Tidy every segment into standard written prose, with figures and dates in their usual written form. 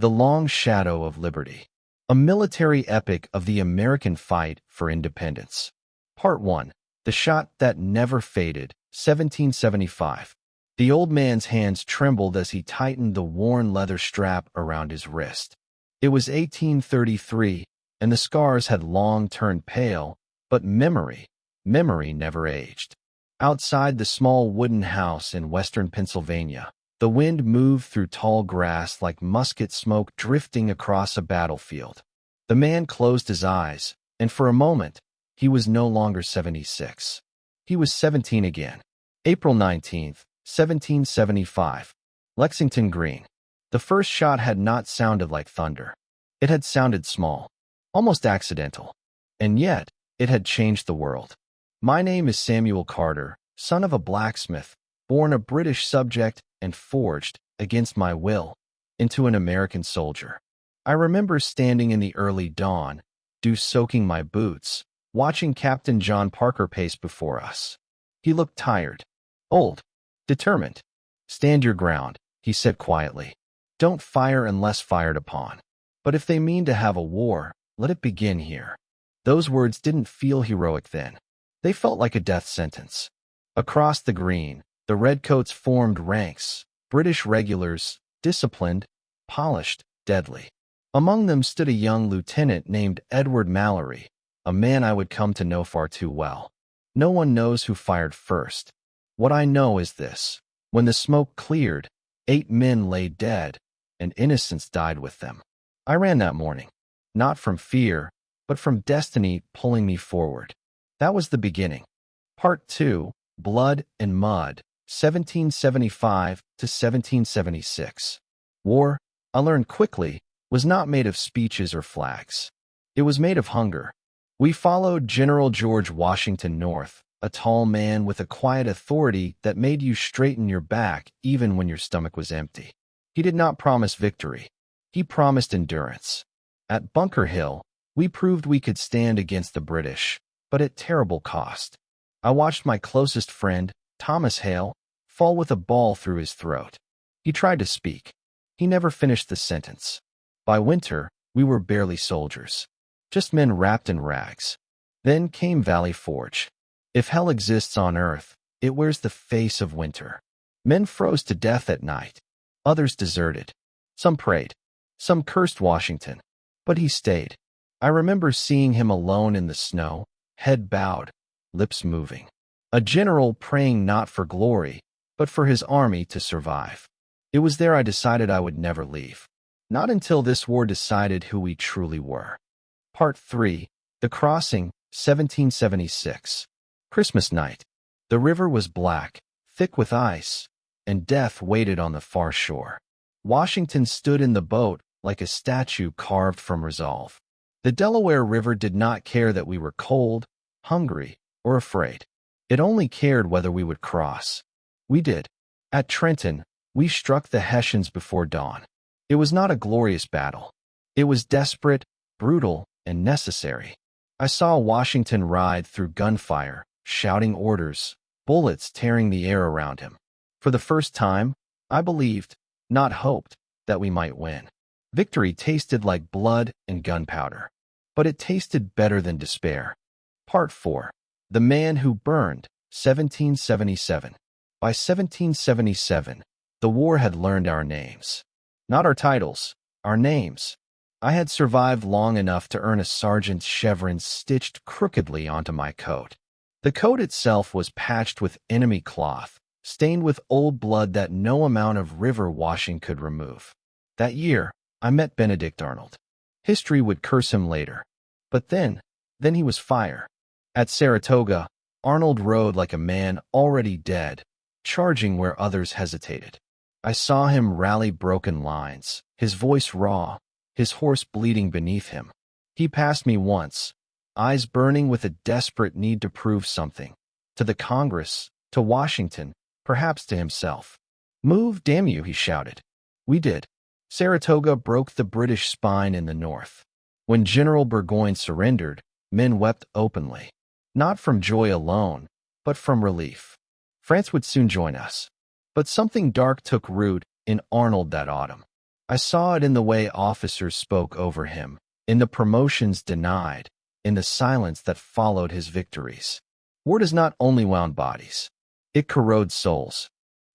The Long Shadow of Liberty, a military epic of the American fight for independence. Part 1. The Shot That Never Faded, 1775. The old man's hands trembled as he tightened the worn leather strap around his wrist. It was 1833, and the scars had long turned pale, but memory never aged. Outside the small wooden house in western Pennsylvania, the wind moved through tall grass like musket smoke drifting across a battlefield. The man closed his eyes, and for a moment, he was no longer 76. He was 17 again. April 19th, 1775. Lexington Green. The first shot had not sounded like thunder. It had sounded small, almost accidental, and yet it had changed the world. My name is Samuel Carter, son of a blacksmith, born a British subject and forged, against my will, into an American soldier. I remember standing in the early dawn, dew soaking my boots, watching Captain John Parker pace before us. He looked tired, old, determined. "Stand your ground," he said quietly. "Don't fire unless fired upon. But if they mean to have a war, let it begin here." Those words didn't feel heroic then. They felt like a death sentence. Across the green, the redcoats formed ranks, British regulars, disciplined, polished, deadly. Among them stood a young lieutenant named Edward Mallory, a man I would come to know far too well. No one knows who fired first. What I know is this: when the smoke cleared, 8 men lay dead, and innocents died with them. I ran that morning, not from fear, but from destiny pulling me forward. That was the beginning. Part 2, Blood and Mud, 1775 to 1776. War, I learned quickly, was not made of speeches or flags. It was made of hunger. We followed General George Washington north, a tall man with a quiet authority that made you straighten your back even when your stomach was empty. He did not promise victory. He promised endurance. At Bunker Hill, we proved we could stand against the British, but at terrible cost. I watched my closest friend, Thomas Hale, fall with a ball through his throat. He tried to speak. He never finished the sentence. By winter, we were barely soldiers, just men wrapped in rags. Then came Valley Forge. If hell exists on earth, it wears the face of winter. Men froze to death at night. Others deserted. Some prayed. Some cursed Washington. But he stayed. I remember seeing him alone in the snow, head bowed, lips moving. A general praying not for glory, but for his army to survive. It was there I decided I would never leave. Not until this war decided who we truly were. Part 3. The Crossing, 1776. Christmas night. The river was black, thick with ice, and death waited on the far shore. Washington stood in the boat like a statue carved from resolve. The Delaware River did not care that we were cold, hungry, or afraid. It only cared whether we would cross. We did. At Trenton, we struck the Hessians before dawn. It was not a glorious battle. It was desperate, brutal, and necessary. I saw Washington ride through gunfire, shouting orders, bullets tearing the air around him. For the first time, I believed, not hoped, that we might win. Victory tasted like blood and gunpowder, but it tasted better than despair. Part 4. The Man Who Burned, 1777. By 1777, the war had learned our names. Not our titles, our names. I had survived long enough to earn a sergeant's chevron stitched crookedly onto my coat. The coat itself was patched with enemy cloth, stained with old blood that no amount of river washing could remove. That year, I met Benedict Arnold. History would curse him later. But then he was fire. At Saratoga, Arnold rode like a man already dead, charging where others hesitated. I saw him rally broken lines, his voice raw, his horse bleeding beneath him. He passed me once, eyes burning with a desperate need to prove something. To the Congress, to Washington, perhaps to himself. "Move, damn you," he shouted. We did. Saratoga broke the British spine in the north. When General Burgoyne surrendered, men wept openly. Not from joy alone, but from relief. France would soon join us. But something dark took root in Arnold that autumn. I saw it in the way officers spoke over him, in the promotions denied, in the silence that followed his victories. War does not only wound bodies. It corrodes souls.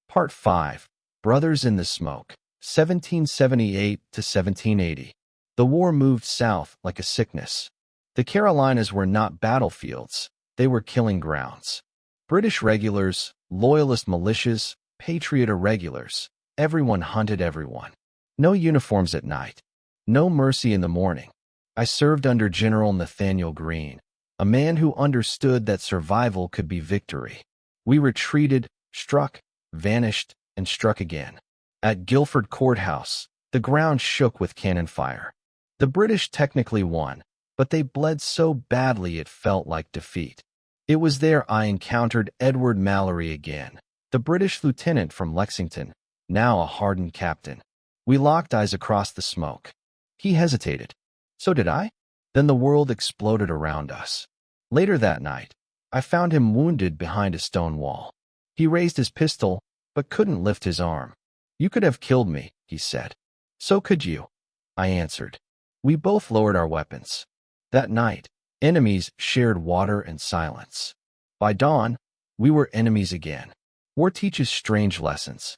Part 5. Brothers in the Smoke, 1778 to 1780. The war moved south like a sickness. The Carolinas were not battlefields. They were killing grounds. British regulars, loyalist militias, patriot irregulars, everyone hunted everyone. No uniforms at night. No mercy in the morning. I served under General Nathaniel Greene, a man who understood that survival could be victory. We retreated, struck, vanished, and struck again. At Guilford Courthouse, the ground shook with cannon fire. The British technically won, but they bled so badly it felt like defeat. It was there I encountered Edward Mallory again, the British lieutenant from Lexington, now a hardened captain. We locked eyes across the smoke. He hesitated. So did I. Then the world exploded around us. Later that night, I found him wounded behind a stone wall. He raised his pistol, but couldn't lift his arm. You could have killed me, he said. So could you, I answered. We both lowered our weapons. That night, enemies shared water and silence. By dawn, we were enemies again. War teaches strange lessons.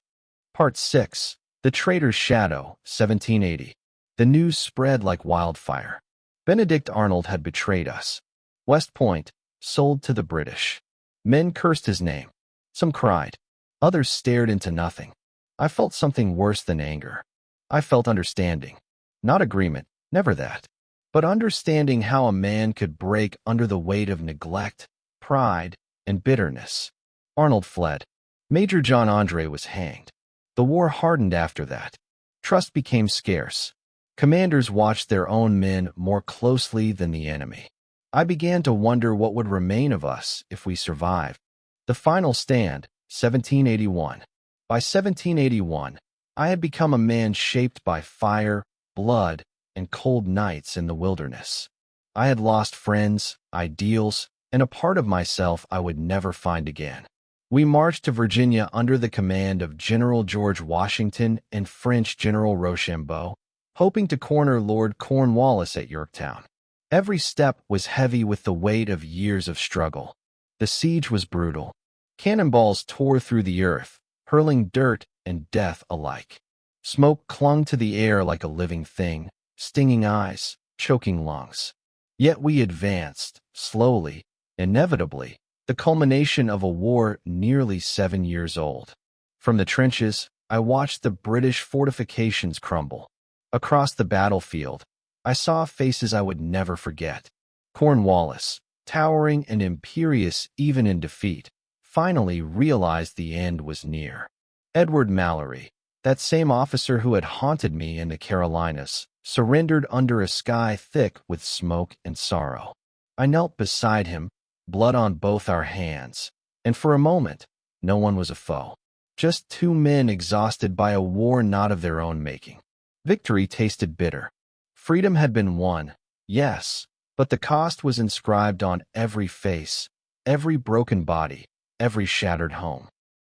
Part 6. The Traitor's Shadow, 1780. The news spread like wildfire. Benedict Arnold had betrayed us. West Point, sold to the British. Men cursed his name. Some cried. Others stared into nothing. I felt something worse than anger. I felt understanding. Not agreement, never that. But understanding how a man could break under the weight of neglect, pride, and bitterness. Arnold fled. Major John Andre was hanged. The war hardened after that. Trust became scarce. Commanders watched their own men more closely than the enemy. I began to wonder what would remain of us if we survived. The final stand, 1781. By 1781, I had become a man shaped by fire, blood, and cold nights in the wilderness. I had lost friends, ideals, and a part of myself I would never find again. We marched to Virginia under the command of General George Washington and French General Rochambeau, hoping to corner Lord Cornwallis at Yorktown. Every step was heavy with the weight of years of struggle. The siege was brutal. Cannonballs tore through the earth, hurling dirt and death alike. Smoke clung to the air like a living thing, stinging eyes, choking lungs. Yet we advanced, slowly, inevitably, the culmination of a war nearly 7 years old. From the trenches, I watched the British fortifications crumble. Across the battlefield, I saw faces I would never forget. Cornwallis, towering and imperious even in defeat, finally realized the end was near. Edward Mallory, that same officer who had haunted me in the Carolinas, surrendered under a sky thick with smoke and sorrow. I knelt beside him, blood on both our hands, and for a moment, no one was a foe. Just two men exhausted by a war not of their own making. Victory tasted bitter. Freedom had been won, yes, but the cost was inscribed on every face, every broken body, every shattered home.